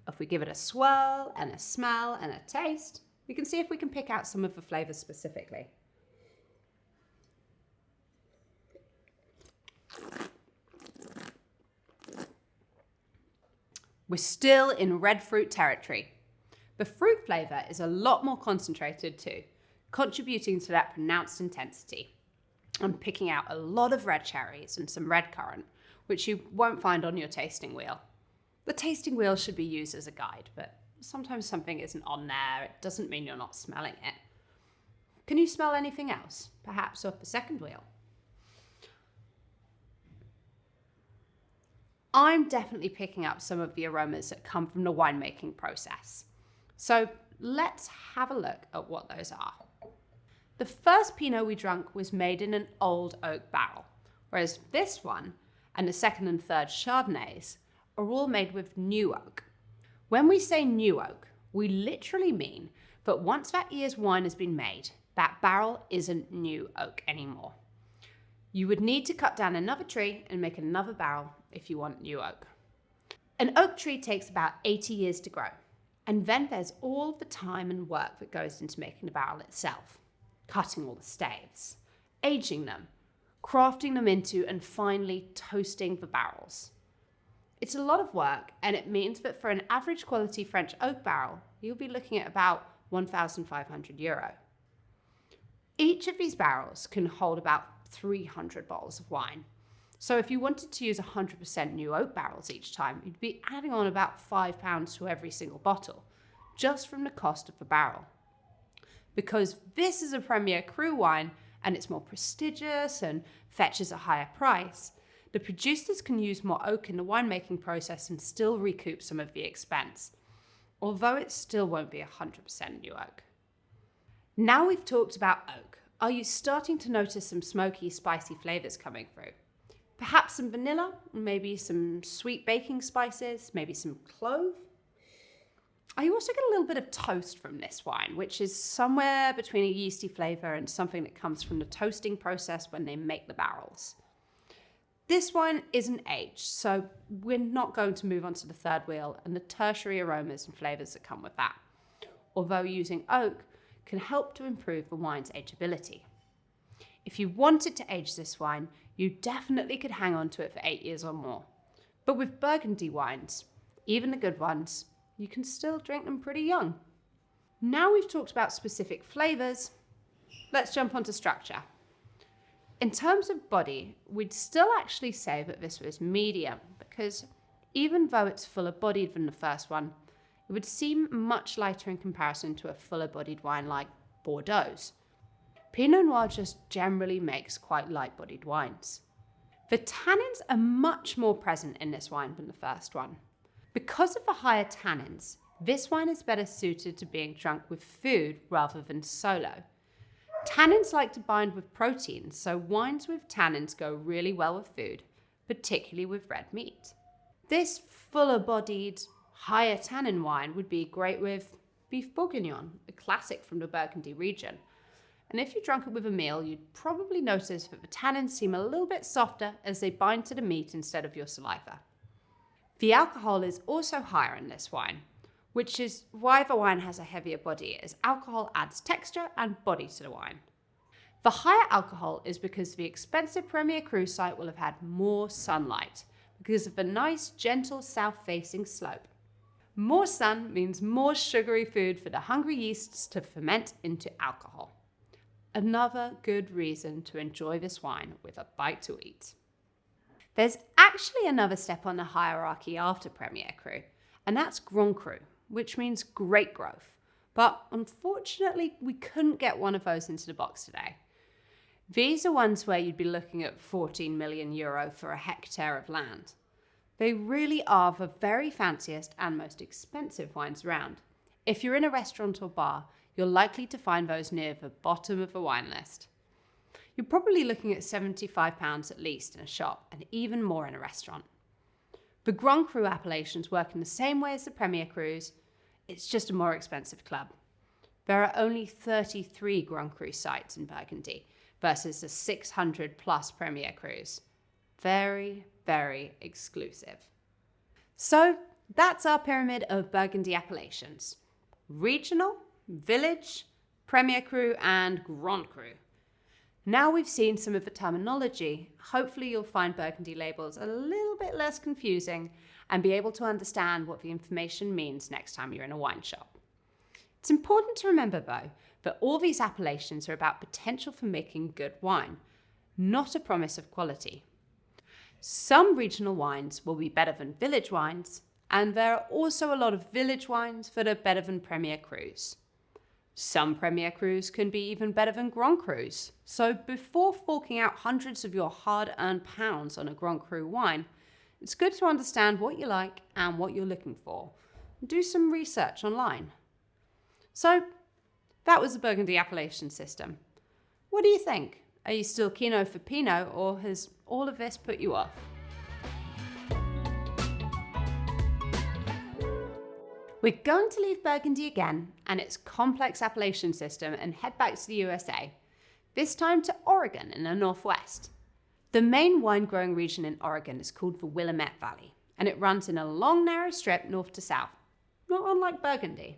If we give it a swirl and a smell and a taste, we can see if we can pick out some of the flavors specifically. We're still in red fruit territory. The fruit flavor is a lot more concentrated too, contributing to that pronounced intensity. I'm picking out a lot of red cherries and some red currant, which you won't find on your tasting wheel. The tasting wheel should be used as a guide, but sometimes something isn't on there. It doesn't mean you're not smelling it. Can you smell anything else, perhaps off the second wheel? I'm definitely picking up some of the aromas that come from the winemaking process. So let's have a look at what those are. The first Pinot we drank was made in an old oak barrel, whereas this one and the second and third Chardonnays are all made with new oak. When we say new oak, we literally mean But once that year's wine has been made, that barrel isn't new oak anymore. You would need to cut down another tree and make another barrel if you want new oak. An oak tree takes about 80 years to grow. And then there's all the time and work that goes into making the barrel itself. Cutting all the staves, aging them, crafting them into and finally toasting the barrels. It's a lot of work, and it means that for an average quality French oak barrel, you'll be looking at about €1,500. Each of these barrels can hold about 300 bottles of wine. So if you wanted to use 100% new oak barrels each time, you'd be adding on about £5 to every single bottle, just from the cost of the barrel. Because this is a Premier Cru wine, and it's more prestigious and fetches a higher price, the producers can use more oak in the winemaking process and still recoup some of the expense, although it still won't be 100% new oak. Now we've talked about oak, are you starting to notice some smoky, spicy flavors coming through? Perhaps some vanilla, maybe some sweet baking spices, maybe some clove? I also get a little bit of toast from this wine, which is somewhere between a yeasty flavor and something that comes from the toasting process when they make the barrels. This wine isn't aged, so we're not going to move on to the third wheel and the tertiary aromas and flavors that come with that, although using oak can help to improve the wine's ageability. If you wanted to age this wine, you definitely could hang on to it for 8 years or more. But with Burgundy wines, even the good ones, you can still drink them pretty young. Now we've talked about specific flavors, let's jump onto structure. In terms of body, we'd still actually say that this was medium, because even though it's fuller bodied than the first one, it would seem much lighter in comparison to a fuller bodied wine like Bordeaux's. Pinot Noir just generally makes quite light bodied wines. The tannins are much more present in this wine than the first one. Because of the higher tannins, this wine is better suited to being drunk with food rather than solo. Tannins like to bind with proteins, so wines with tannins go really well with food, particularly with red meat. This fuller-bodied, higher tannin wine would be great with beef bourguignon, a classic from the Burgundy region. And if you drank it with a meal, you'd probably notice that the tannins seem a little bit softer as they bind to the meat instead of your saliva. The alcohol is also higher in this wine, which is why the wine has a heavier body, as alcohol adds texture and body to the wine. The higher alcohol is because the expensive Premier Cru site will have had more sunlight because of the nice, gentle south-facing slope. More sun means more sugary food for the hungry yeasts to ferment into alcohol. Another good reason to enjoy this wine with a bite to eat. There's actually another step on the hierarchy after Premier Cru, and that's Grand Cru, which means great growth. But unfortunately, we couldn't get one of those into the box today. These are ones where you'd be looking at €14 million for a hectare of land. They really are the very fanciest and most expensive wines around. If you're in a restaurant or bar, you're likely to find those near the bottom of the wine list. You're probably looking at £75 at least in a shop, and even more in a restaurant. The Grand Cru appellations work in the same way as the Premier Crus, it's just a more expensive club. There are only 33 Grand Cru sites in Burgundy versus the 600 plus Premier Crus. Very, very exclusive. So that's our pyramid of Burgundy appellations. Regional, Village, Premier Cru, and Grand Cru. Now we've seen some of the terminology, hopefully you'll find Burgundy labels a little bit less confusing and be able to understand what the information means next time you're in a wine shop. It's important to remember, though, that all these appellations are about potential for making good wine, not a promise of quality. Some regional wines will be better than village wines, and there are also a lot of village wines that are better than Premier Crus. Some Premier Crus can be even better than Grand Crus, so before forking out hundreds of your hard-earned pounds on a Grand Cru wine, it's good to understand what you like and what you're looking for. Do some research online. So, that was the Burgundy appellation system. What do you think? Are you still keen for Pinot, or has all of this put you off? We're going to leave Burgundy again and its complex appellation system and head back to the USA, this time to Oregon in the Northwest. The main wine growing region in Oregon is called the Willamette Valley, and it runs in a long narrow strip north to south, not unlike Burgundy.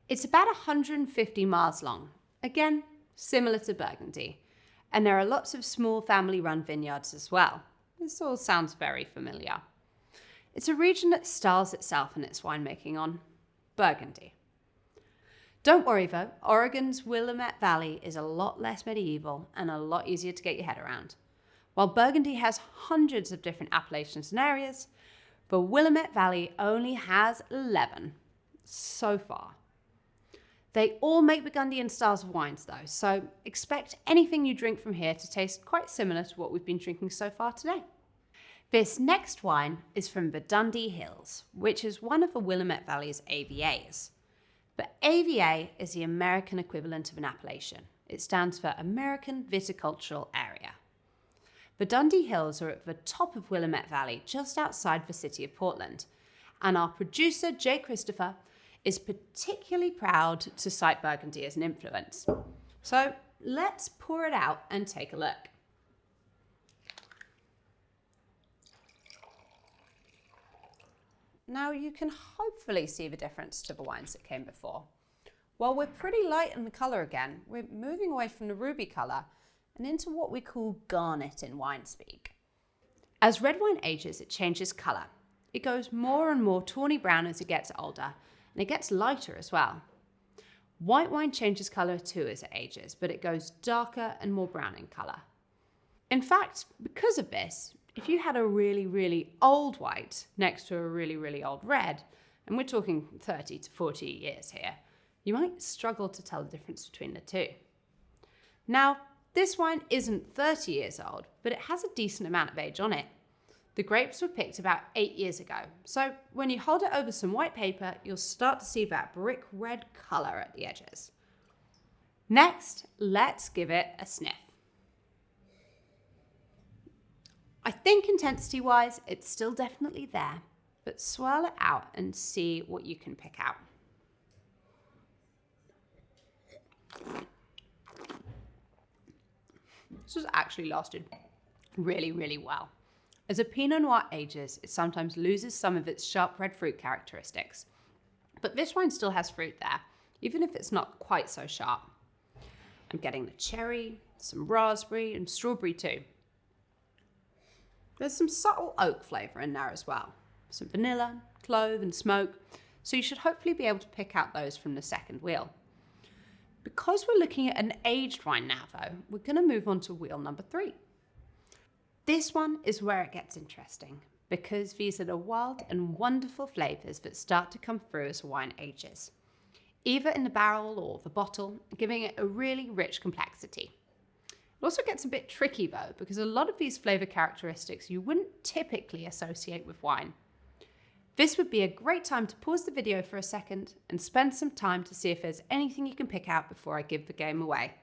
It's about 150 miles long, again, similar to Burgundy, and there are lots of small family-run vineyards as well. This all sounds very familiar. It's a region that styles itself in its winemaking on Burgundy. Don't worry though, Oregon's Willamette Valley is a lot less medieval and a lot easier to get your head around. While Burgundy has hundreds of different appellations and areas, the Willamette Valley only has 11 so far. They all make Burgundian styles of wines though, so expect anything you drink from here to taste quite similar to what we've been drinking so far today. This next wine is from the Dundee Hills, which is one of the Willamette Valley's AVAs. The AVA is the American equivalent of an appellation. It stands for American Viticultural Area. The Dundee Hills are at the top of Willamette Valley, just outside the city of Portland, and our producer, Jay Christopher, is particularly proud to cite Burgundy as an influence. So let's pour it out and take a look. Now you can hopefully see the difference to the wines that came before. While we're pretty light in the colour again, we're moving away from the ruby colour and into what we call garnet in wine speak. As red wine ages, it changes colour. It goes more and more tawny brown as it gets older, and it gets lighter as well. White wine changes colour too as it ages, but it goes darker and more brown in colour. In fact, because of this, if you had a really, really old white next to a really, really old red, and we're talking 30 to 40 years here, you might struggle to tell the difference between the two. Now, this wine isn't 30 years old, but it has a decent amount of age on it. The grapes were picked about 8 years ago, so when you hold it over some white paper, you'll start to see that brick red colour at the edges. Next, let's give it a sniff. I think intensity-wise, it's still definitely there, but swirl it out and see what you can pick out. This has actually lasted really, really well. As a Pinot Noir ages, it sometimes loses some of its sharp red fruit characteristics. But this wine still has fruit there, even if it's not quite so sharp. I'm getting the cherry, some raspberry, and strawberry too. There's some subtle oak flavour in there as well. Some vanilla, clove, and smoke, so you should hopefully be able to pick out those from the second wheel. Because we're looking at an aged wine now though, we're going to move on to wheel number 3. This one is where it gets interesting, because these are the wild and wonderful flavours that start to come through as wine ages, either in the barrel or the bottle, giving it a really rich complexity. It also gets a bit tricky though, because a lot of these flavour characteristics you wouldn't typically associate with wine. This would be a great time to pause the video for a second and spend some time to see if there's anything you can pick out before I give the game away.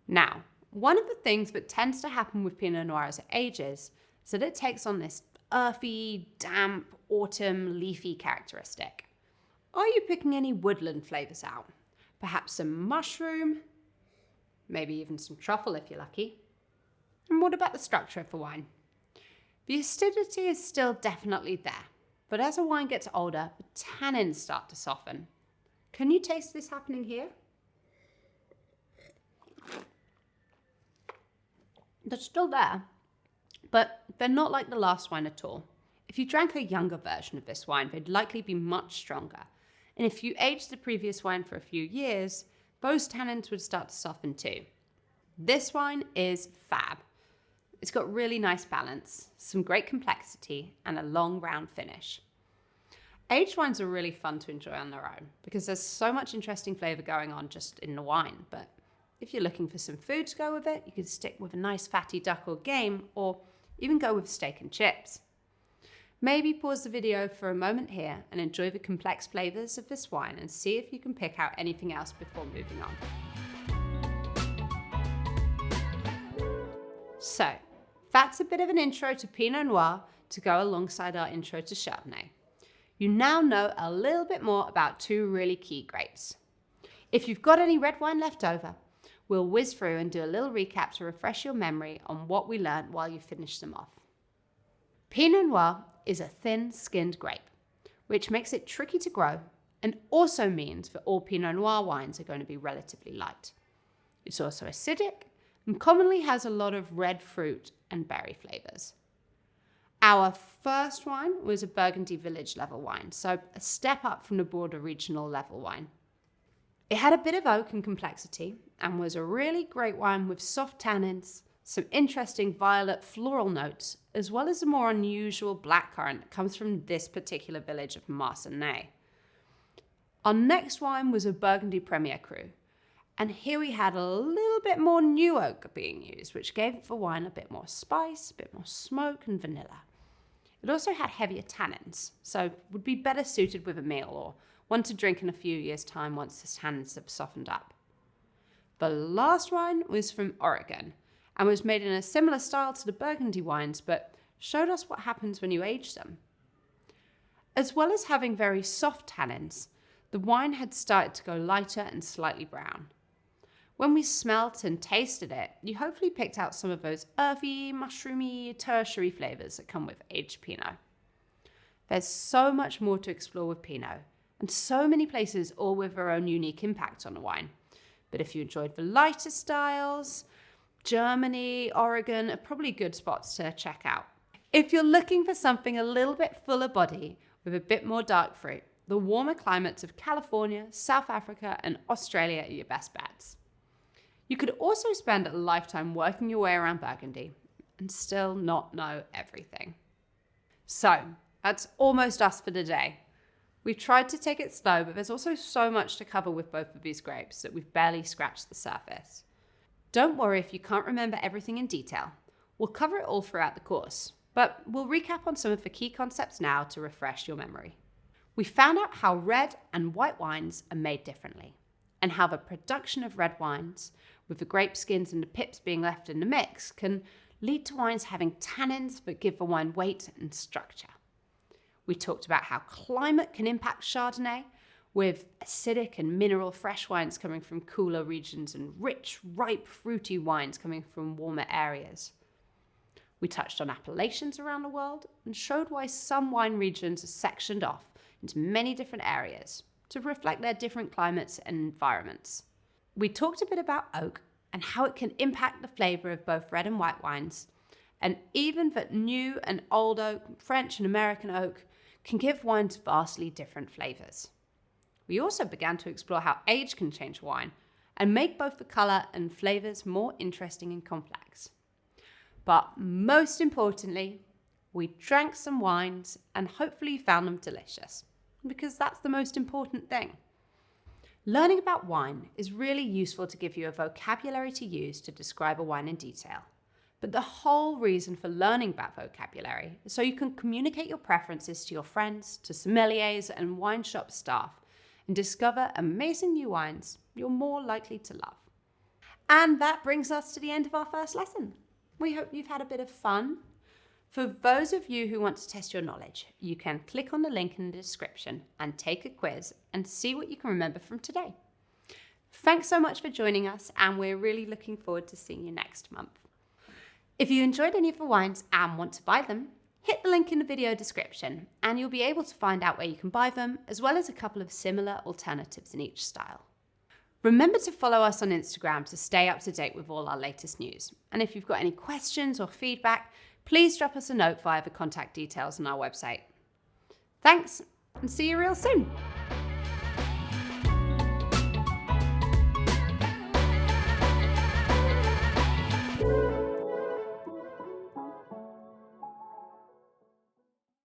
Now, one of the things that tends to happen with Pinot Noir as it ages is that it takes on this earthy, damp, autumn, leafy characteristic. Are you picking any woodland flavours out? Perhaps some mushroom? Maybe even some truffle if you're lucky. And what about the structure of the wine? The acidity is still definitely there, but as a wine gets older, the tannins start to soften. Can you taste this happening here? They're still there, but they're not like the last wine at all. If you drank a younger version of this wine, they'd likely be much stronger. And if you aged the previous wine for a few years, those tannins would start to soften too. This wine is fab. It's got really nice balance, some great complexity, and a long round finish. Aged wines are really fun to enjoy on their own because there's so much interesting flavour going on just in the wine, but if you're looking for some food to go with it, you could stick with a nice fatty duck or game, or even go with steak and chips. Maybe pause the video for a moment here and enjoy the complex flavours of this wine and see if you can pick out anything else before moving on. So, that's a bit of an intro to Pinot Noir to go alongside our intro to Chardonnay. You now know a little bit more about two really key grapes. If you've got any red wine left over, we'll whiz through and do a little recap to refresh your memory on what we learned while you finish them off. Pinot Noir is a thin-skinned grape, which makes it tricky to grow and also means that all Pinot Noir wines are going to be relatively light. It's also acidic and commonly has a lot of red fruit and berry flavours. Our first wine was a Burgundy village level wine, so a step up from the broader regional level wine. It had a bit of oak and complexity and was a really great wine with soft tannins, some interesting violet floral notes, as well as a more unusual blackcurrant that comes from this particular village of Marsanne. Our next wine was a Burgundy Premier Cru, and here we had a little bit more new oak being used, which gave the wine a bit more spice, a bit more smoke and vanilla. It also had heavier tannins, so would be better suited with a meal or one to drink in a few years' time once the tannins have softened up. The last wine was from Oregon and was made in a similar style to the Burgundy wines, but showed us what happens when you age them. As well as having very soft tannins, the wine had started to go lighter and slightly brown. When we smelt and tasted it, you hopefully picked out some of those earthy, mushroomy, tertiary flavours that come with aged Pinot. There's so much more to explore with Pinot, and so many places all with their own unique impact on the wine. But if you enjoyed the lighter styles, Germany, Oregon are probably good spots to check out. If you're looking for something a little bit fuller body with a bit more dark fruit, the warmer climates of California, South Africa, and Australia are your best bets. You could also spend a lifetime working your way around Burgundy and still not know everything. So, that's almost us for the day. We've tried to take it slow, but there's also so much to cover with both of these grapes that we've barely scratched the surface. Don't worry if you can't remember everything in detail. We'll cover it all throughout the course, but we'll recap on some of the key concepts now to refresh your memory. We found out how red and white wines are made differently, and how the production of red wines, with the grape skins and the pips being left in the mix, can lead to wines having tannins that give the wine weight and structure. We talked about how climate can impact Chardonnay, with acidic and mineral fresh wines coming from cooler regions and rich, ripe, fruity wines coming from warmer areas. We touched on appellations around the world and showed why some wine regions are sectioned off into many different areas to reflect their different climates and environments. We talked a bit about oak and how it can impact the flavour of both red and white wines, and even that new and old oak, French and American oak, can give wines vastly different flavours. We also began to explore how age can change wine and make both the colour and flavours more interesting and complex. But most importantly, we drank some wines and hopefully found them delicious, because that's the most important thing. Learning about wine is really useful to give you a vocabulary to use to describe a wine in detail. But the whole reason for learning about vocabulary is so you can communicate your preferences to your friends, to sommeliers and wine shop staff, and discover amazing new wines you're more likely to love. And that brings us to the end of our first lesson. We hope you've had a bit of fun. For those of you who want to test your knowledge, you can click on the link in the description and take a quiz and see what you can remember from today. Thanks so much for joining us, and we're really looking forward to seeing you next month. If you enjoyed any of the wines and want to buy them, hit the link in the video description and you'll be able to find out where you can buy them, as well as a couple of similar alternatives in each style. Remember to follow us on Instagram to stay up to date with all our latest news. And if you've got any questions or feedback, please drop us a note via the contact details on our website. Thanks, and see you real soon.